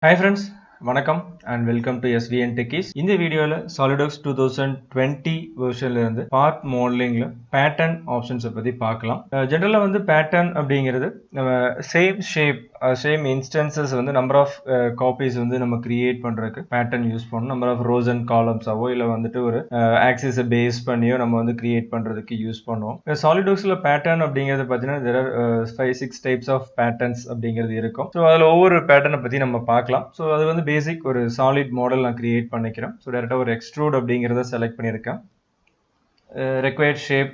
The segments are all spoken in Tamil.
Hi friends, வணக்கம் and welcome to SVN Techies. இந்த வீடியோல Solidworks 2020 வெர்ஷன்ல இருந்து பார்ட் மாடலிங்ல பேட்டர்ன் ஆப்ஷன்ஸ் பத்தி பார்க்கலாம். ஜெனரலா வந்து பேட்டர்ன் அப்படிங்கிறது நம்ம சேம் இன்ஸ்டன்சஸ் வந்து நம்பர் ஆஃப் காப்பீஸ் வந்து நம்ம கிரியேட் பண்றதுக்கு பேட்டர்ன் யூஸ் பண்ணணும். நம்பர் ஆஃப் ரோஸ் அண்ட் காலம்ஸாவோ இல்லை வந்துட்டு ஒரு ஆக்சிஸை பேஸ் பண்ணியோ நம்ம வந்து கிரியேட் பண்றதுக்கு யூஸ் பண்ணுவோம். Solidworksல பேட்டர்ன் அப்படிங்கிறது பார்த்தீங்கன்னா there are 5-6 types of patterns அப்படிங்கிறது இருக்கும். ஸோ அதில் ஒவ்வொரு பேட்டர்னை பற்றி நம்ம பார்க்கலாம். ஸோ அது வந்து பேசிக் ஒரு சாலிட் மாடல் நான் கிரியேட் பண்ணிக்கிறேன். ஸோ டேரெக்டாக ஒரு எக்ஸ்ட்ரூட் அப்படிங்கிறத செலக்ட் பண்ணியிருக்கேன். ரெக்வயர்ட் ஷேப்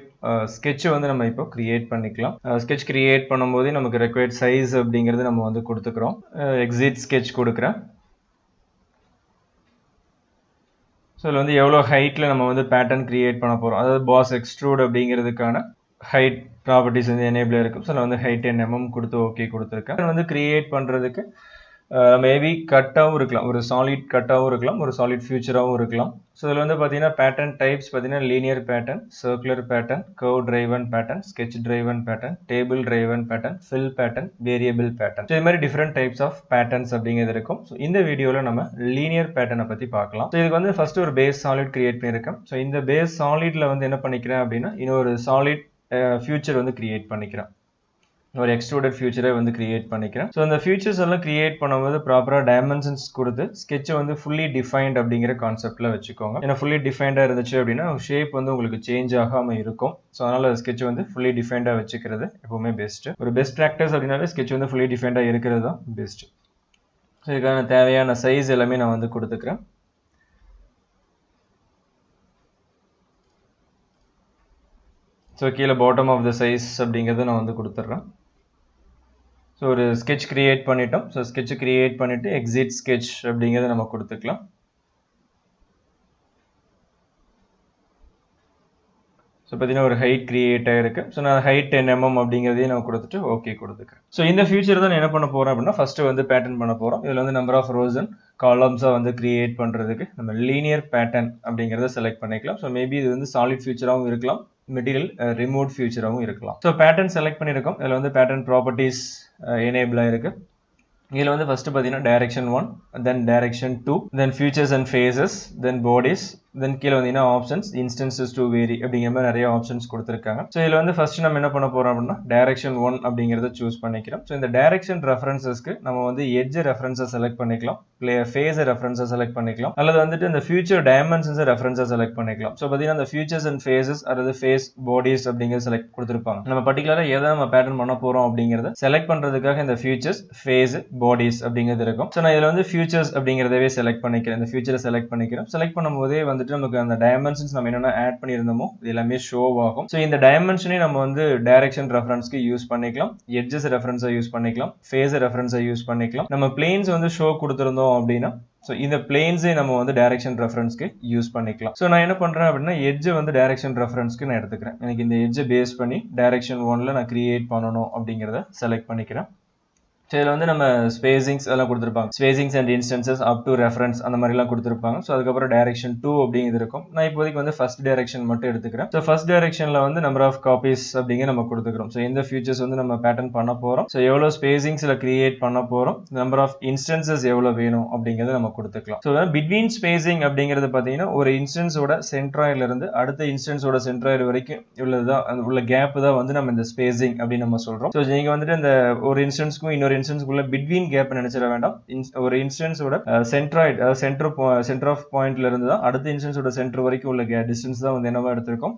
ஸ்கெட்சை வந்து நம்ம இப்போ கிரியேட் பண்ணிக்கலாம். ஸ்கெட்ச் கிரியேட் பண்ணும்போதே நமக்கு ரெக்வயர்ட் சைஸ் அப்படிங்கிறது நம்ம வந்து கொடுத்துக்கிறோம். எக்ஸிட் ஸ்கெட்ச் கொடுக்குறேன். ஸோ இதில் வந்து எவ்வளோ ஹைட்டில் நம்ம வந்து பேட்டர்ன் கிரியேட் பண்ண போகிறோம், அதாவது பாஸ் எக்ஸ்ட்ரூட் அப்படிங்கிறதுக்கான ஹைட் ப்ராப்பர்ட்டிஸ் வந்து எனேபிள் இருக்கும். ஸோ நான் வந்து ஹைட் 10 mm கொடுத்து ஓகே கொடுத்துருக்கேன். வந்து கிரியேட் பண்ணுறதுக்கு மேபி கட்டாகவும் இருக்கலாம், ஒரு சாலிட் கட்டாகவும் இருக்கலாம், ஒரு சாலிட் ஃபியூச்சராகவும் இருக்கலாம். ஸோ இதில் வந்து பார்த்தீங்கன்னா பேட்டர்ன் டைப்ஸ் பார்த்தீங்கன்னா linear pattern, circular pattern, curve driven pattern, sketch driven pattern, table driven pattern, fill pattern, variable pattern. So இது மாதிரி டிஃப்ரெண்ட் டைப்ஸ் ஆஃப் பேட்டர்ன்ஸ் அப்படிங்கிறது இருக்கும். ஸோ இந்த வீடியோவில் நம்ம லீனியர் பேட்டர்னை பற்றி பார்க்கலாம். ஸோ இதுக்கு வந்து ஃபர்ஸ்ட் ஒரு பேஸ் சாலிட் கிரியேட் பண்ணியிருக்கேன். ஸோ இந்த பேஸ் சாலிட்ல வந்து என்ன பண்ணிக்கிறேன் அப்படின்னா இன்னொரு சாலிட் ஃபியூச்சர் வந்து கிரியேட் பண்ணிக்கிறேன். ஒரு எக்ஸ்ட்ரூடட் ஃபியூச்சரை வந்து கிரியேட் பண்ணிக்கிறேன். ஸோ அந்த ஃபியூச்சர்ஸ் எல்லாம் கிரியேட் பண்ணும்போது ப்ராப்பராக டைமென்ஷன்ஸ் கொடுத்து ஸ்கெட்சை வந்து ஃபுல்லி டிஃபைன்ட் அப்படிங்கிற கான்செப்டில் வச்சுக்கோங்க. ஏன்னா ஃபுல்லி டிஃபைண்டாக இருந்துச்சு அப்படின்னா ஷேப் வந்து உங்களுக்கு சேஞ்ச் ஆகாமல் இருக்கும். ஸோ அதனால் ஸ்கெட்சை வந்து ஃபுல்லி டிஃபைண்டாக வச்சுக்கிறது எப்பவுமே பெஸ்ட்டு. ஒரு பெஸ்ட் ப்ராக்டிஸ் அப்படின்னாலே ஸ்கெட்ச் வந்து ஃபுல்லி டிஃபைண்டாக இருக்கிறது தான் பெஸ்ட்டு. ஸோ இதுக்கான தேவையான சைஸ் எல்லாமே நான் வந்து கொடுத்துக்கிறேன். ஸோ கீழே பாட்டம் ஆஃப் த சைஸ் அப்படிங்கிறத நான் வந்து கொடுத்துட்றேன். ஸோ ஒரு ஸ்கெட்ச் கிரியேட் பண்ணிட்டோம். ஸோ ஸ்கெட்ச் கிரியேட் பண்ணிவிட்டு எக்ஸிட் ஸ்கெட்ச் அப்படிங்கிறத நம்ம கொடுத்துக்கலாம். ஸோ பார்த்தீங்கன்னா ஒரு ஹைட் கிரியேட் ஆகிருக்கு. ஸோ நான் ஹைட் 10 mm அப்படிங்கிறதையும் நான் கொடுத்துட்டு ஓகே கொடுத்துக்கிறேன். ஸோ இந்த ஃபியூச்சர் தான் என்ன பண்ண போகிறோம் அப்படின்னா ஃபஸ்ட்டு வந்து பேட்டர்ன் பண்ண போகிறோம். இதில் வந்து நம்பர் ஆஃப் ரோஸ் அண்ட் காலம்ஸாக வந்து கிரியேட் பண்ணுறதுக்கு நம்ம லீனியர் பேட்டர்ன் அப்படிங்கிறத செலக்ட் பண்ணிக்கலாம். ஸோ மேபி இது வந்து சாலிட் ஃபியூச்சராகவும் இருக்கலாம், மெட்டீரியல் ரிமோட் ஃபியூச்சராகவும் இருக்கலாம். ஸோ பேட்டர்ன் செலக்ட் பண்ணியிருக்கோம். இதில் வந்து பேட்டர்ன் ப்ராப்பர்ட்டிஸ் எனேபிள் ஆகிருக்கு. இதில் வந்து ஃபஸ்ட்டு பார்த்தீங்கன்னா direction 1, then direction 2, then features and faces, then bodies, then கீழே வந்தீங்கன்னா ஆப்ஷன்ஸ், இன்ஸ்டன்சஸ் டு வேரி அப்படிங்கிற மாதிரி நிறைய ஆப்ஷன்ஸ் கொடுத்துருக்காங்க. ஸோ இதில் வந்து ஃபர்ஸ்ட் நம்ம என்ன பண்ண போகிறோம் அப்படின்னா டைரக்ஷன் 1 அப்படிங்கிறத சூஸ் பண்ணிக்கிறோம். ஸோ இந்த டைரக்ஷன் ரெஃபரன்சஸ்க்கு நம்ம வந்து எட்ஜ் ரெஃபரன்ஸை செலக்ட் பண்ணிக்கலாம், ஃபேஸை ரெஃபரன்ஸை செலக்ட் பண்ணிக்கலாம், அல்லது வந்துட்டு இந்த ஃபியூச்சர் டைமென்ஷன்ஸை ரெஃபரன்ஸை செலக்ட் பண்ணிக்கலாம். ஸோ பார்த்தீங்கன்னா இந்த ஃபியூச்சர்ஸ் அண்ட் ஃபேஸஸ் அல்லது ஃபேஸ் பாடிஸ் அப்படிங்கிறத செலக்ட் கொடுத்துருப்பாங்க. நம்ம பர்டிகுலராக எதை நம்ம பேட்டர்ன் பண்ண போகிறோம் அப்படிங்கிறத செலக்ட் பண்ணுறதுக்காக இந்த ஃபியூச்சர்ஸ், ஃபேஸ், பாடிஸ் அப்படிங்கிறது இருக்கும். ஸோ நான் இதில் வந்து ஃபியூச்சர்ஸ் அப்படிங்கிறதவே செலக்ட் பண்ணிக்கிறேன். இந்த ஃபியூச்சரை செலக்ட் பண்ணிக்கிறேன். செலக்ட் பண்ணும்போதே வந்துட்டு நமக்கு அந்த டைமென்ஷன்ஸ் நம்ம என்னென்ன ஆட் பண்ணியிருந்தோமோ இது எல்லாமே ஷோ ஆகும். ஸோ இந்த டைமென்ஷனே நம்ம வந்து டைரக்ஷன் ரெஃபரன்ஸ்க்கு யூஸ் பண்ணிக்கலாம், எட்ஜஸ் ரெஃபரன்ஸை யூஸ் பண்ணிக்கலாம், ஃபேஸ் ரெஃபரன்ஸை யூஸ் பண்ணிக்கலாம். நம்ம பிளேன்ஸ் வந்து ஷோ கொடுத்துருந்தோம் அப்படின்னா ஸோ இந்த பிளேன்ஸே நம்ம வந்து டைரக்ஷன் ரெஃபரன்ஸ்க்கு யூஸ் பண்ணிக்கலாம். ஸோ நான் என்ன பண்ணுறேன் அப்படின்னா எட்ஜை வந்து டைரக்ஷன் ரெஃபரன்ஸ்க்கு நான் எடுத்துக்கிறேன். எனக்கு இந்த எட்ஜை பேஸ் பண்ணி டைரக்ஷன் 1ல நான் கிரியேட் பண்ணணும் அப்படிங்கிறத செலக்ட் பண்ணிக்கிறேன். ஸோ இதில் வந்து நம்ம ஸ்பேசிங்ஸ் எல்லாம் கொடுத்துருப்பாங்க, spacings and instances up to reference அந்த மாதிரிலாம் கொடுத்துருப்பாங்க. ஸோ அதுக்கப்புறம் டைரக்ஷன் 2 அப்படிங்கிறது இருக்கும். நான் இப்போதைக்கு வந்து ஃபர்ஸ்ட் டைரக்ஷன் மட்டும் எடுத்துக்கிறேன். ஸோ ஃபர்ஸ்ட் டைரக்ஷனில் வந்து நம்பர் ஆஃப் காப்பீஸ் அப்படிங்க நம்ம கொடுத்துக்கிறோம். ஸோ எந்த ஃபியூச்சர்ஸ் வந்து நம்ம பேட்டர்ன் பண்ண போகிறோம், ஸோ எவ்வளோ ஸ்பேசிங்ஸில் கிரியேட் பண்ண போகிறோம், நம்பர் ஆஃப் இன்ஸ்டன்சஸ் எவ்வளோ வேணும் அப்படிங்கிறத நம்ம கொடுத்துக்கலாம். ஸோ பிட்வீன் ஸ்பேசிங் அப்படிங்கிறது பார்த்தீங்கன்னா ஒரு இன்ஸ்டன்ஸோட சென்ட்ராய்டிலிருந்து அடுத்த இன்ஸ்டன்ஸோட சென்ட்ராய்டு வரைக்கும் உள்ள கேப் தான் வந்து நம்ம இந்த ஸ்பேசிங் அப்படின்னு நம்ம சொல்கிறோம். ஸோ நீங்கள் வந்துட்டு இந்த ஒரு இன்ஸ்டன்ஸ்க்கும் இன்னொரு இன்ஸ்டன்ஸ்க்குள்ள பிட்வீன் கேப் நினைச்சிட வேண்டாம். ஒரு இன்ஸ்டன்ஸோட சென்ட்ராய்டு சென்டர் ஆஃப் பாயிண்ட்ல இருந்து தான் அடுத்த இன்ஸ்டன்ஸோட சென்டர் வரைக்கும் உள்ள டிஸ்டன்ஸ் தான் வந்து என்னவா எடுத்திருக்கோம்,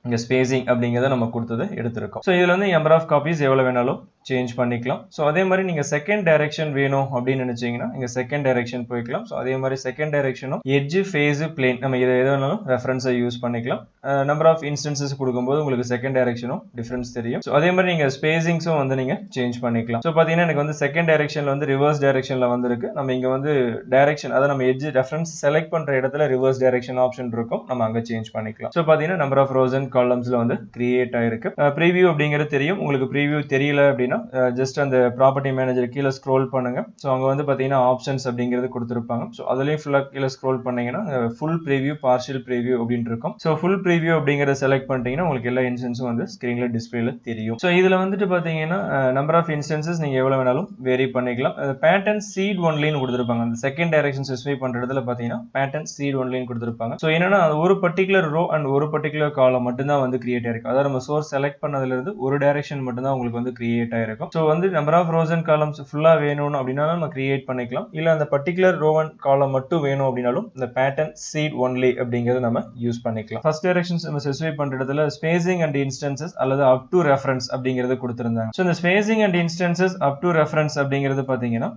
இங்கே ஸ்பேசிங் அப்படிங்கிறத நம்ம கொடுத்தது எடுத்திருக்கோம். ஸோ இதில் வந்து நம்பர் ஆஃப் காப்பீஸ் எவ்வளோ வேணாலும் சேஞ்ச் பண்ணிக்கலாம். ஸோ அதே மாதிரி நீங்கள் செகண்ட் டைரக்ஷன் வேணும் அப்படின்னு நினைச்சீங்கன்னா இங்கே செகண்ட் டைரக்ஷன் போய்க்கலாம். ஸோ அதே மாதிரி செகண்ட் டைரக்ஷனும் எட்ஜ், ஃபேஸ், பிளேன் நம்ம இதை எது வேணாலும் ரெஃபரன்ஸை யூஸ் பண்ணிக்கலாம். நம்பர் ஆஃப் இன்ஸ்டன்சஸ் கொடுக்கும்போது உங்களுக்கு செகண்ட் டைரக்ஷனும் டிஃபரன்ஸ் தெரியும். ஸோ அதே மாதிரி நீங்கள் ஸ்பேசிங்ஸும் வந்து நீங்கள் சேஞ்ச் பண்ணிக்கலாம். ஸோ பார்த்தீங்கன்னா எனக்கு வந்து செகண்ட் டைரக்ஷனில் வந்து ரிவர்ஸ் டைரக்ஷனில் வந்திருக்கு. நம்ம இங்கே வந்து டைரக்ஷன் அதை நம்ம எட்ஜ் ரெஃபரன்ஸ் செலக்ட் பண்ணுற இடத்துல ரிவர்ஸ் டைரக்ஷன் ஆப்ஷன் இருக்கும், நம்ம அங்கே சேஞ்ச் பண்ணிக்கலாம். ஸோ பார்த்தீங்கன்னா நம்பர் ஆஃப் ரோஸ் அண்ட் காலம்ஸ்ல வந்து கிரியேட் ஆயிருக்கு. ப்ரீவியூ அப்படிங்கிறது தெரியும். உங்களுக்கு ப்ரீவியூ தெரியல அப்படின்னா அப்படின்னா ஜஸ்ட் அந்த ப்ராப்பர்ட்டி மேனேஜர் கீழே ஸ்க்ரோல் பண்ணுங்க. ஸோ அங்கே வந்து பார்த்தீங்கன்னா ஆப்ஷன்ஸ் அப்படிங்கிறது கொடுத்துருப்பாங்க. ஸோ அதுலேயும் ஃபுல்லாக கீழே ஸ்க்ரோல் பண்ணீங்கன்னா ஃபுல் ப்ரீவியூ, பார்ஷியல் ப்ரீவியூ அப்படின்னு இருக்கும். ஸோ ஃபுல் ப்ரீவியூ அப்படிங்கிறத செலக்ட் பண்ணிட்டீங்கன்னா உங்களுக்கு எல்லா இன்ஸ்டன்ஸும் வந்து ஸ்க்ரீனில் டிஸ்பிளேல தெரியும். ஸோ இதில் வந்துட்டு பார்த்தீங்கன்னா நம்பர் ஆஃப் இன்ஸ்டன்சஸ் நீங்கள் எவ்வளோ வேணாலும் வேரி பண்ணிக்கலாம். பேட்டர்ன் சீட் ஒன்லின்னு கொடுத்துருப்பாங்க. அந்த செகண்ட் டைரக்ஷன் ஸ்பெசிஃபை பண்ணுறதுல பார்த்தீங்கன்னா பேட்டர்ன் சீட் ஒன்லின்னு கொடுத்துருப்பாங்க. ஸோ என்னன்னா ஒரு பர்டிகுலர் ரோ அண்ட் ஒரு பர்டிகுலர் காலம் மட்டும்தான் வந்து கிரியேட் ஆயிருக்கும். அதாவது நம்ம சோர்ஸ் செலக்ட் பண்ணதுல இருந்து ஒரு டைரக்ஷன் மட்டும்தான் உங்களுக்கு வந்து கிரியேட் ஆயிருக்கும். ஸோ வந்து number of rows and columns ஃபுல்லா வேணும்னு அப்படின்னா நம்ம கிரியேட் பண்ணிக்கலாம். இல்ல அந்த பர்டிகுலர் ரோ அண்ட் காலம் மட்டும் வேணும் அப்படின்னாலும் இந்த பேட்டர்ன் சீட் ஒன்லி அப்படிங்கறத நம்ம யூஸ் பண்ணிக்கலாம். ஃபர்ஸ்ட் டைரக்ஷன்ஸ் நம்ம ஸ்பெசிஃபை பண்ற இடத்துல ஸ்பேசிங் அண்ட் இன்ஸ்டன்சஸ் அல்லது அப் டு ரெஃபரன்ஸ் அப்படிங்கறது கொடுத்திருந்தாங்க. ஸோ இந்த spacing and instances up to reference அப்படிங்கிறது பாத்தீங்கன்னா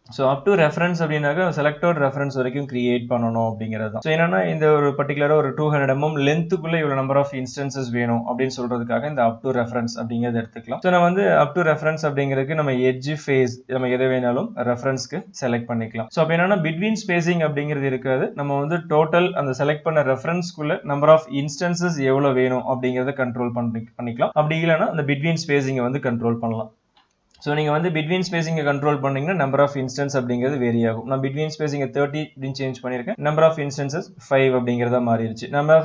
ஸோ அப் டு ரெஃபரன்ஸ் அப்படின்னாக்கா செலக்டட் ரெஃபரன்ஸ் வரைக்கும் கிரியேட் பண்ணணும் அப்படிங்கிறது தான். ஸோ என்னன்னா இந்த ஒரு பர்டிகுலராக ஒரு 200 mm லென்த்துக்குள்ள இவ்வளோ நம்பர் ஆஃப் இன்ஸ்டன்சஸ் வேணும் அப்படின்னு சொல்றதுக்காக இந்த அப் டு ரெஃபரன்ஸ் அப்படிங்கிறது எடுத்துக்கலாம். ஸோ நம்ம வந்து அப் டு ரெஃபரன்ஸ் அப்படிங்கிறதுக்கு நம்ம எட்ஜ் ஃபேஸ் நம்ம எதை வேணாலும் ரெஃபரன்ஸ்க்கு செலக்ட் பண்ணிக்கலாம். ஸோ அப்போ என்னன்னா பிட்வீன் ஸ்பேசிங் அப்படிங்கிறது இருக்காது. நம்ம வந்து டோட்டல் அந்த செலக்ட் பண்ண ரெஃபரன்ஸ்க்குள்ள நம்பர் ஆஃப் இன்ஸ்டன்சஸ் எவ்வளோ வேணும் அப்படிங்கிறத கண்ட்ரோல் பண்ணிக்கலாம். அப்படி இல்லைன்னா அந்த பிட்வீன் ஸ்பேசிங்கை வந்து கண்ட்ரோல் பண்ணலாம். ஸோ நீங்கள் வந்து பிட்வீன் ஸ்பேசிங்கை கண்ட்ரோல் பண்ணிங்கன்னா நம்பர் ஆஃப் இன்ஸ்டன்ஸ் அப்படிங்கிறது வேரி ஆகும். நான் பிட்வீன் ஸ்பேசிங்கை 30 அப்படின்னு சேஞ்ச் பண்ணியிருக்கேன். நம்பர் ஆஃப் இன்ஸ்டன்சஸ் 5 அப்படிங்கிறதா மாறிடுச்சு. நம்ம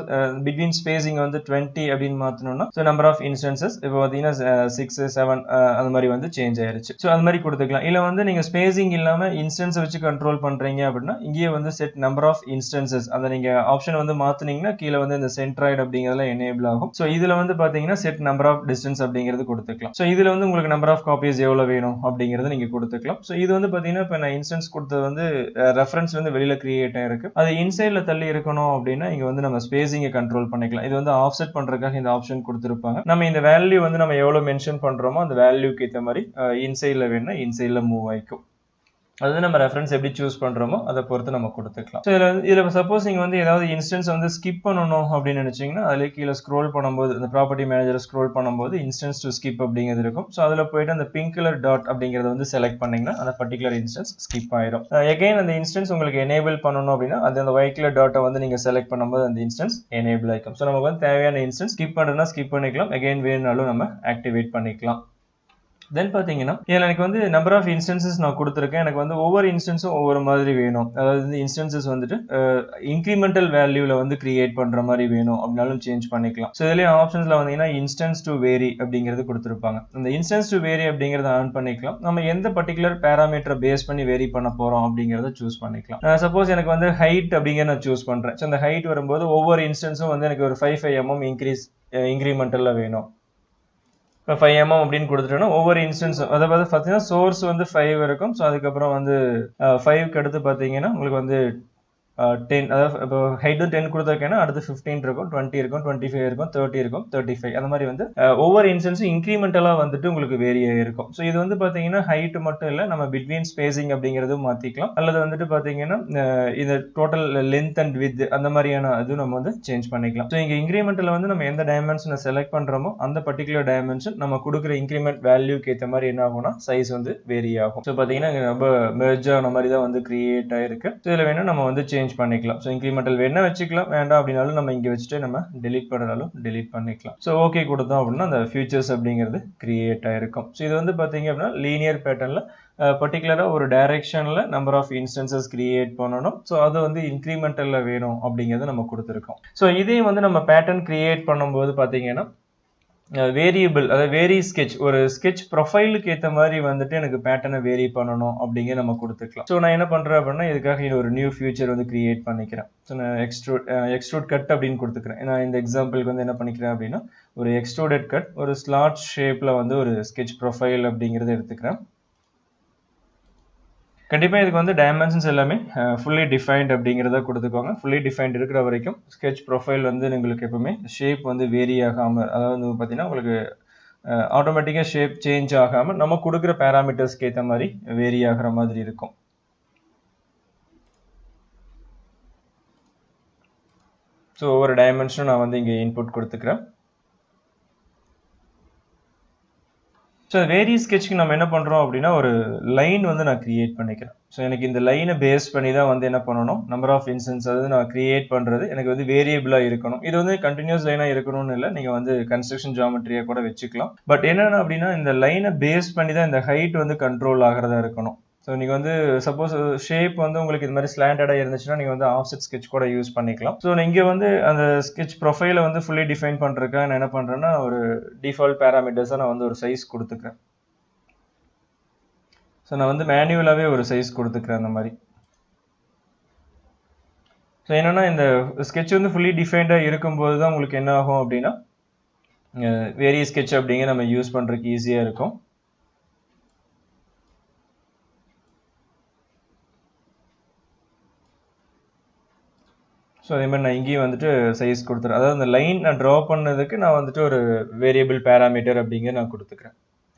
பிட்வீன் ஸ்பேசிங் வந்து 20 அப்படின்னு மாற்றணும்னா ஸோ நம்பர் ஆஃப் இன்ஸ்டன்சஸ் இப்போ பார்த்தீங்கன்னா 6, 7 அந்த மாதிரி வந்து சேஞ்ச் ஆயிருச்சு. ஸோ அது மாதிரி கொடுத்துக்கலாம். இல்லை வந்து நீங்கள் ஸ்பேசிங் இல்லாமல் இன்ஸ்டன்ஸை வச்சு கண்ட்ரோல் பண்ணுறீங்க அப்படின்னா இங்கேயே வந்து செட் நம்பர் ஆஃப் இன்ஸ்டன்சஸ் அந்த நீங்கள் ஆப்ஷன் வந்து மாற்றினீங்கன்னா கீழே வந்து இந்த சென்ட்ராய்டு அப்படிங்கிறதுல எனேபிள் ஆகும். ஸோ இதில் வந்து பார்த்தீங்கன்னா செட் நம்பர் ஆஃப் டிஸ்டன்ஸ் அப்படிங்கிறது கொடுத்துக்கலாம். ஸோ இதில் வந்து உங்களுக்கு நம்பர் ஆஃப் காப்பீஸ் எவ்வளவு வேணும் அப்படிங்கறத நீங்க கொடுத்துக்கலாம். சோ இது வந்து பாத்தீங்கன்னா இப்ப நான் இன்ஸ்டன்ஸ் கொடுத்தது வந்து ரெஃபரன்ஸ் வந்து வெளியில கிரியேட் ஆயிருக்கு. அது இன்சைட்ல தள்ளி இருக்கணும் அப்படின்னா இங்க வந்து நம்ம ஸ்பேசிங்கை கண்ட்ரோல் பண்ணிக்கலாம். இது வந்து ஆஃப்செட் பண்றதுக்காக இந்த ஆப்ஷன் கொடுத்திருப்பாங்க. நம்ம இந்த வேல்யூ வந்து நம்ம எவ்வளவு மென்ஷன் பண்றோமோ அந்த வேல்யூக்கு ஏற்ற மாதிரி இன்சைட்ல வேணும்னா இன்சைட்ல மூவ் ஆயிக்கும். அது நம்ம ரெஃபரன்ஸ் எப்படி சூஸ் பண்றோமோ அதை பொறுத்து நம்ம கொடுத்துக்கலாம். ஸோ இதில் சப்போஸ் நீங்கள் வந்து ஏதாவது இன்ஸ்டன்ஸ் வந்து ஸ்கிப் பண்ணணும் அப்படின்னு நினைச்சீங்கன்னா அதில் கீழே ஸ்க்ரோல் பண்ணும்போது இந்த ப்ராப்பர்ட்டி மேனேஜர் ஸ்க்ரோல் பண்ணும்போது இன்ஸ்டன்ஸ் டு ஸ்கிப் அப்படிங்கிறது இருக்கும். ஸோ அதில் போயிட்டு அந்த பிங்க் கலர் டாட் அப்படிங்கிறத வந்து செலக்ட் பண்ணீங்கன்னா அந்த பர்டிகுலர் இன்ஸ்டன்ஸ் ஸ்கிப் ஆயிடும். எகைன் அந்த இன்ஸ்டன்ஸ் உங்களுக்கு எனேபிள் பண்ணணும் அப்படின்னா அது அந்த ஒயிட் கலர் டாட்டை வந்து நீங்கள் செலக்ட் பண்ணும்போது அந்த இன்ஸ்டன்ஸ் எனேபிள் ஆகிக்கும். ஸோ நமக்கு வந்து தேவையான இன்ஸ்டன்ஸ் ஸ்கிப் பண்ணுறதுனா ஸ்கிப் பண்ணிக்கலாம். எகைன் வேணும்னாலும் நம்ம ஆக்டிவேட் பண்ணிக்கலாம். தென் பார்த்தீங்கன்னா இதில் எனக்கு வந்து நம்பர் ஆஃப் இன்ஸ்டன்சஸ் நான் கொடுத்துருக்கேன். எனக்கு வந்து ஒவ்வொரு இன்ஸ்டன்ஸும் ஒவ்வொரு மாதிரி வேணும். அதாவது இன்ஸ்டன்சஸ் வந்துட்டு இன்க்ரிமெண்டல் வேல்யூவில் வந்து கிரியேட் பண்ணுற மாதிரி வேணும் அப்படின்னாலும் சேஞ்ச் பண்ணிக்கலாம். ஸோ இதுலேயே ஆப்ஷன்ஸில் வந்தீங்கன்னா இன்ஸ்டன்ஸ் டு வேரி அப்படிங்கிறது கொடுத்துருப்பாங்க. அந்த இன்ஸ்டன்ஸ் டு வேரி அப்படிங்கிறத ஆன் பண்ணிக்கலாம். நம்ம எந்த பர்டிகுலர் பேராமீட்டரை பேஸ் பண்ணி வேரி பண்ண போகிறோம் அப்படிங்கிறத சூஸ் பண்ணிக்கலாம். சப்போஸ் எனக்கு வந்து ஹைட் அப்படிங்கிற நான் சூஸ் பண்ணுறேன். ஸோ அந்த ஹைட் வரும்போது ஒவ்வொரு இன்ஸ்டன்ஸும் வந்து எனக்கு ஒரு 5 mm இன்க்ரிமெண்டலில் வேணும். 5 mm அப்படின்னு கொடுத்துட்டோம்னா ஒவ்வொரு இன்ஸ்டன்ஸும் அதாவது பார்த்தீங்கன்னா சோர்ஸ் வந்து 5 இருக்கும். ஸோ அதுக்கப்புறம் வந்து 5க்கு அடுத்து பார்த்தீங்கன்னா உங்களுக்கு வந்து 10 அதாவது இப்போ ஹைட் 10 கொடுத்துருக்கேன்னா அடுத்து 15 இருக்கும், 20 இருக்கும், 25 இருக்கும், 30 இருக்கும், 35 அந்த மாதிரி வந்து ஒவ்வொரு இன்ஸ்டன்ஸும் இன்க்ரிமெண்டலா வந்துட்டு உங்களுக்கு வேரி ஆயிருக்கும். ஸோ இது வந்து பாத்தீங்கன்னா ஹைட் மட்டும் இல்லை நம்ம பிட்வீன் ஸ்பேசிங் அப்படிங்கிறதும் மாத்திக்கலாம். அல்லது வந்துட்டு பாத்தீங்கன்னா இந்த டோட்டல் லென்த் அண்ட் வித் அந்த மாதிரியான இது நம்ம வந்து சேஞ்ச் பண்ணிக்கலாம். ஸோ இங்க இன்க்ரிமெண்டல வந்து நம்ம எந்த டைமென்ஷனை செலக்ட் பண்றோமோ அந்த பர்டிகுலர் டைமென்ஷன் நம்ம கொடுக்குற இன்க்ரிமெண்ட் வேல்யூக்கு ஏற்ற மாதிரி என்ன ஆகும்னா சைஸ் வந்து வேரி ஆகும். ஸோ பாத்தீங்கன்னா ரொம்ப மெர்ஜ் ஆன மாதிரி தான் வந்து கிரியேட் ஆயிருக்கு. ஸோ இதில் வேணும் நம்ம வந்து சேஞ்ச் பண்ணிக்கலாம். ஸோ இன்க்ரிமெண்டல் வேணா வச்சுக்கலாம், வேண்டாம் அப்படின்னாலும் நம்ம இங்கே வச்சுட்டு நம்ம டெலிட் பண்ணாலும் டெலிட் பண்ணிக்கலாம். ஸோ ஓகே கொடுத்தோம் அப்படின்னா அந்த ஃபியூச்சர்ஸ் அப்படிங்கிறது கிரியேட் ஆயிருக்கும். ஸோ இது வந்து பார்த்தீங்க அப்படின்னா லீனியர் பேட்டர்னில் பர்டிகுலராக ஒரு டைரக்ஷனில் நம்பர் ஆஃப் இன்ஸ்டன்சஸ் கிரியேட் பண்ணணும். ஸோ அது வந்து இன்க்ரிமெண்டலில் வேணும் அப்படிங்கிறது நம்ம கொடுத்துருக்கோம். ஸோ இதே வந்து நம்ம பேட்டர்ன் கிரியேட் பண்ணும்போது பார்த்தீங்கன்னா வேரியபிள் அதாவது வேரி ஸ்கெட்ச் ஒரு ஸ்கெட்ச் ப்ரொஃபைலுக்கு ஏற்ற மாதிரி வந்துட்டு எனக்கு பேட்டர்னை வேரி பண்ணணும் அப்படிங்கிற நம்ம கொடுத்துக்கலாம். ஸோ நான் என்ன பண்ணுறேன் அப்படின்னா இதுக்காக இது ஒரு நியூ ஃபியூச்சர் வந்து கிரியேட் பண்ணிக்கிறேன். ஸோ நான் எக்ஸ்ட்ரூட் கட் அப்படின்னு கொடுத்துக்கிறேன். நான் இந்த எக்ஸாம்பிளுக்கு வந்து என்ன பண்ணிக்கிறேன் அப்படின்னா ஒரு எக்ஸ்ட்ரூடட் கட் ஒரு ஸ்லாட் ஷேப்பில் வந்து ஒரு ஸ்கெட்ச் ப்ரொஃபைல் அப்படிங்கிறத எடுத்துக்கிறேன். கண்டிப்பாக இதுக்கு வந்து டைமென்ஷன்ஸ் எல்லாமே ஃபுல்லி டிஃபைன்ட் அப்படிங்கிறத கொடுத்துக்கோங்க. ஃபுல்லி டிஃபைன்ட் இருக்கிற வரைக்கும் ஸ்கெட்ச் ப்ரொஃபைல் வந்து உங்களுக்கு எப்பவுமே ஷேப் வந்து வேரி ஆகாமல் அதாவது பார்த்தீங்கன்னா உங்களுக்கு ஆட்டோமேட்டிக்காக ஷேப் சேஞ்ச் ஆகாமல் நம்ம கொடுக்குற பேராமீட்டர்ஸ்க்கு ஏற்ற மாதிரி வேரி ஆகிற மாதிரி இருக்கும். ஸோ ஒவ்வொரு டைமென்ஷனும் நான் வந்து இங்கே இன்புட் கொடுத்துக்கிறேன். ஸோ வேரியஸ் ஸ்கெட்ச்க்கு நம்ம என்ன பண்ணுறோம் அப்படின்னா ஒரு லைன் வந்து நான் கிரியேட் பண்ணிக்கிறேன். ஸோ எனக்கு இந்த லைனை பேஸ் பண்ணி தான் வந்து என்ன பண்ணணும், நம்பர் ஆஃப் இன்ஸ்டன்ஸ் அதாவது நான் கிரியேட் பண்ணுறது எனக்கு வந்து வேரியபிளாக இருக்கணும். இது வந்து கண்டினியூஸ் லைனாக இருக்கணும்னு இல்லை, நீங்கள் வந்து கன்ஸ்ட்ரக்ஷன் ஜியாமெட்ரியாக கூட வச்சுக்கலாம். பட் என்னென்ன அப்படின்னா இந்த லைனை பேஸ் பண்ணி தான் இந்த ஹைட் வந்து கண்ட்ரோல் ஆகிறதா இருக்கணும். ஸோ நீங்கள் வந்து சப்போஸ் ஷேப் வந்து உங்களுக்கு இது மாதிரி ஸ்லாண்டடாக இருந்துச்சுன்னா நீங்கள் வந்து ஆஃப்செட் ஸ்கெட்ச் கூட யூஸ் பண்ணிக்கலாம். ஸோ இங்கே வந்து அந்த ஸ்கெட்ச் ப்ரொஃபைலை வந்து ஃபுல்லி டிஃபைன் பண்ணுறதுக்காக நான் என்ன பண்ணுறேன்னா ஒரு டிஃபால்ட் பேராமீட்டர்ஸாக நான் வந்து ஒரு சைஸ் கொடுத்துக்கிறேன். ஸோ நான் வந்து மேனுவலாகவே ஒரு சைஸ் கொடுத்துக்கிறேன் அந்த மாதிரி. ஸோ என்னென்னா இந்த ஸ்கெட்ச் வந்து ஃபுல்லி டிஃபைன்டாக இருக்கும்போது தான் உங்களுக்கு என்ன ஆகும் அப்படின்னா வேரியஸ் ஸ்கெட்ச் அப்படிங்க நம்ம யூஸ் பண்ணுறதுக்கு ஈஸியாக இருக்கும். ஸோ அதே மாதிரி நான் இங்கேயும் வந்துட்டு சைஸ் கொடுத்துறேன். அதாவது அந்த லைன் நான் ட்ரா பண்ணதுக்கு நான் வந்துட்டு ஒரு வேரியபிள் பேராமீட்டர் அப்படிங்கிற நான் கொடுத்துக்கிறேன்.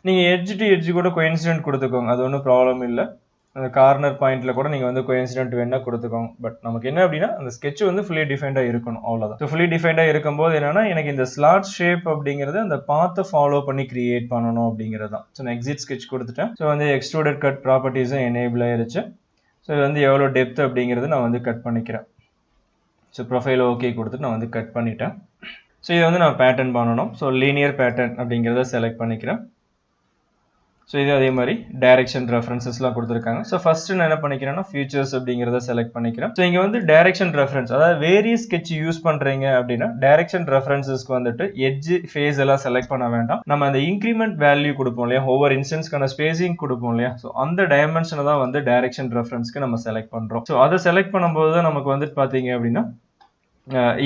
நீங்கள் எட்ஜ் டு எட்ஜ் கூட கோயின்சிடென்ட் கொடுத்துக்கோங்க, அது ஒன்றும் ப்ராப்ளம் இல்லை. அந்த கார்னர் பாயிண்ட்டில் கூட நீங்கள் வந்து கோயின்சிடென்ட் வேணால் கொடுத்துக்கோங்க. பட் நமக்கு என்ன அப்படின்னா அந்த ஸ்கெட்ச் வந்து ஃபுல்லி டிஃபைண்டாக இருக்கணும், அவ்வளோதான். ஸோ ஃபுல்லி டிஃபைண்டாக இருக்கும்போது என்னன்னா எனக்கு இந்த ஸ்லாட் ஷேப் அப்படிங்கிறது அந்த பாத்தை ஃபாலோ பண்ணி கிரியேட் பண்ணணும் அப்படிங்கிறது தான். ஸோ நான் எக்ஸிட் ஸ்கெட்ச் கொடுத்துட்டேன். ஸோ வந்து எக்ஸ்ட்ரூடட் கட் ப்ராப்பர்ட்டிஸும் எனேபிள் ஆயிருச்சு. ஸோ இது வந்து எவ்வளோ டெப்த் அப்படிங்கிறது நான் வந்து கட் பண்ணிக்கிறேன். ஸோ ப்ரொஃபைல் ஓகே கொடுத்துட்டு நான் வந்து கட் பண்ணிட்டேன். ஸோ இதை வந்து நான் பேட்டர்ன் பண்ணணும். ஸோ லீனியர் பேட்டர்ன் அப்படிங்கிறத செலக்ட் பண்ணிக்கிறேன். ஸோ இது அதே மாதிரி டைரக்ஷன் ரெஃபரன்சஸ்லாம் கொடுத்துருக்காங்க. ஸோ ஃபர்ஸ்ட் நான் என்ன பண்ணிக்கிறேன்னா ஃபியூச்சர்ஸ் அப்படிங்கிறத செலக்ட் பண்ணிக்கிறேன். ஸோ இங்கே வந்து டைரக்ஷன் ரெஃபரன்ஸ் அதாவது வேரியஸ் ஸ்கெட்ச் யூஸ் பண்ணுறீங்க அப்படின்னா டைரக்ஷன் ரெஃபரன்சஸ்க்கு வந்துட்டு எட்ஜ் ஃபேஸ் எல்லாம் செலக்ட் பண்ண வேண்டாம். நம்ம அந்த இன்க்ரிமெண்ட் வேல்யூ கொடுப்போம் இல்லையா, ஒவ்வொரு இன்ஸ்டன்ஸ்க்கான ஸ்பேசிங் கொடுப்போம் இல்லையா, ஸோ அந்த டைமென்ஷனை தான் வந்து டைரக்ஷன் ரெஃபரன்ஸ்க்கு நம்ம செலக்ட் பண்ணுறோம். ஸோ அதை செலக்ட் பண்ணும்போது தான் நமக்கு வந்துட்டு பார்த்தீங்க அப்படின்னா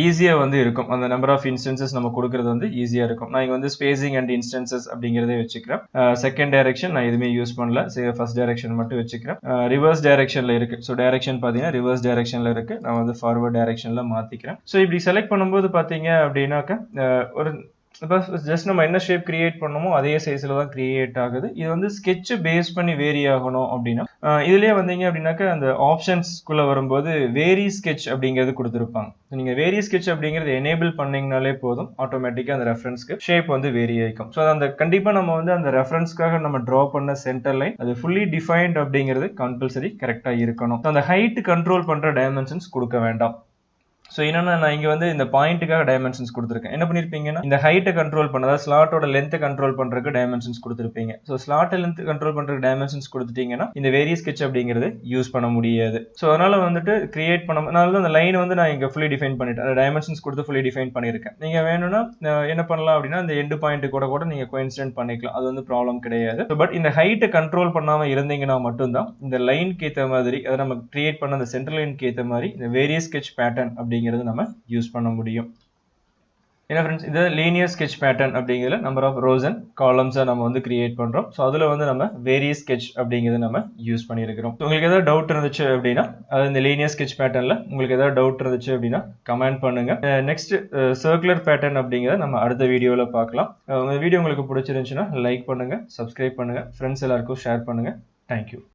ஈஸியாக வந்து இருக்கும். அந்த நம்பர் ஆஃப் இன்ஸ்டன்சஸ் நம்ம கொடுக்கறது வந்து ஈஸியாக இருக்கும். நான் இங்கே வந்து ஸ்பேசிங் அண்ட் இன்ஸ்டன்சஸ் அப்படிங்கிறதே வச்சுக்கிறேன். செகண்ட் டைரக்ஷன் நான் எதுவுமே யூஸ் பண்ணல, ஃபர்ஸ்ட் டைரக்ஷன் மட்டும் வச்சுக்கிறேன். ரிவர்ஸ் டைரக்ஷனில் இருக்குது. ஸோ டைரக்ஷன் பார்த்தீங்கன்னா ரிவர்ஸ் டைரக்ஷனில் இருக்குது, நான் வந்து ஃபார்வர்ட் டைரக்ஷனில் மாற்றிக்கிறேன். ஸோ இப்படி செலக்ட் பண்ணும்போது பார்த்தீங்க அப்படின்னாக்க ஒரு இப்போ ஜஸ்ட் நம்ம என்ன ஷேப் கிரியேட் பண்ணமோ அதே சைஸில் தான் கிரியேட் ஆகுது. இது வந்து ஸ்கெட்ச் பேஸ் பண்ணி வேரி ஆகணும் அப்படின்னா இதுலேயே வந்தீங்க அப்படின்னாக்க அந்த ஆப்ஷன்ஸ்குள்ளே வரும்போது வேரி ஸ்கெட்ச் அப்படிங்கிறது கொடுத்துருப்பாங்க. நீங்கள் வேரி ஸ்கெட்ச் அப்படிங்கிறது எனேபிள் பண்ணிங்கனாலே போதும், ஆட்டோமேட்டிக்காக அந்த ரெஃபரன்ஸ்க்கு ஷேப் வந்து வேரி ஆகிக்கும். ஸோ அந்த கண்டிப்பாக நம்ம வந்து அந்த ரெஃபரன்ஸ்க்காக நம்ம ட்ரா பண்ண சென்டர் லைன் அது ஃபுல்லி டிஃபைன்ட் அப்படிங்கிறது கம்பல்சரி கரெக்டாக இருக்கணும். அந்த ஹைட் கண்ட்ரோல் பண்ணுற டைமென்ஷன்ஸ் கொடுக்க வேண்டாம். ஸோ என்னன்னா நான் இங்கே வந்து இந்த பாயிண்ட்டுக்காக டைமென்ஷன்ஸ் கொடுத்துருக்கேன். என்ன பண்ணியிருப்பீங்கன்னா இந்த ஹைட்டை கண்ட்ரோல் பண்ண அதாவது ஸ்லாட்டோட லென்த்தை கண்ட்ரோல் பண்ணுறதுக்கு டைமென்ஷன்ஸ் கொடுத்துருப்பீங்க. ஸோ ஸ்லாட்டை லென்த் கண்ட்ரோல் பண்ணுறதுக்கு டைமென்ஷன்ஸ் கொடுத்துட்டீங்கன்னா இந்த வேரியஸ் ஸ்கெட்ச் அப்படிங்கிறது யூஸ் பண்ண முடியாது. ஸோ அதனால் வந்துட்டு கிரியேட் பண்ண அந்த லைன் வந்து நான் இங்கே ஃபுல்லி டிஃபைன் பண்ணிட்டேன், அந்த டைமென்ஷன்ஸ் கொடுத்து ஃபுல்லி டிஃபைன் பண்ணியிருக்கேன். நீங்கள் வேணும்னா என்ன பண்ணலாம் அப்படின்னா இந்த எண்டு பாயிண்ட் கூட நீங்கள் கோயின்சிடென்ட் பண்ணிக்கலாம், அது வந்து ப்ராப்ளம் கிடையாது. பட் இந்த ஹைட்டை கண்ட்ரோல் பண்ணாமல் இருந்தீங்கன்னா மட்டும்தான் இந்த லைனுக்கு ஏற்ற மாதிரி அதை நம்ம கிரியேட் பண்ண அந்த சென்ட்ரல் லைனுக்கு ஏற்ற மாதிரி இந்த வேரியஸ் ஸ்கெட்ச் பேட்டர்ன் அப்படிங்கிறது நம்ம யூஸ் பண்ண முடியும். என்ன ஃப்ரெண்ட்ஸ், இது லீனியர் ஸ்கெட்ச் பேட்டர்ன் அப்படிங்கிறதுல நம்பர் ஆஃப் ரோஸ் அண்ட் காலம்ஸை நம்ம வந்து கிரியேட் பண்ணுறோம். ஸோ அதில் வந்து நம்ம வேரியஸ் ஸ்கெட்ச் அப்படிங்கிறது நம்ம யூஸ் பண்ணியிருக்கிறோம். உங்களுக்கு ஏதாவது டவுட் இருந்துச்சு அப்படின்னா அது இந்த லீனியர் ஸ்கெட்ச் பேட்டர்னில் உங்களுக்கு ஏதாவது டவுட் இருந்துச்சு அப்படின்னா கமெண்ட் பண்ணுங்க. நெக்ஸ்ட் சர்க்குலர் பேட்டர்ன் அப்படிங்கிறத நம்ம அடுத்த வீடியோவில் பார்க்கலாம். உங்கள் வீடியோ உங்களுக்கு பிடிச்சிருந்துச்சுன்னா லைக் பண்ணுங்க, சப்ஸ்கிரைப் பண்ணுங்க, ஃப்ரெண்ட்ஸ் எல்லாருக்கும் ஷேர் பண்ணுங்க. தேங்க்யூ.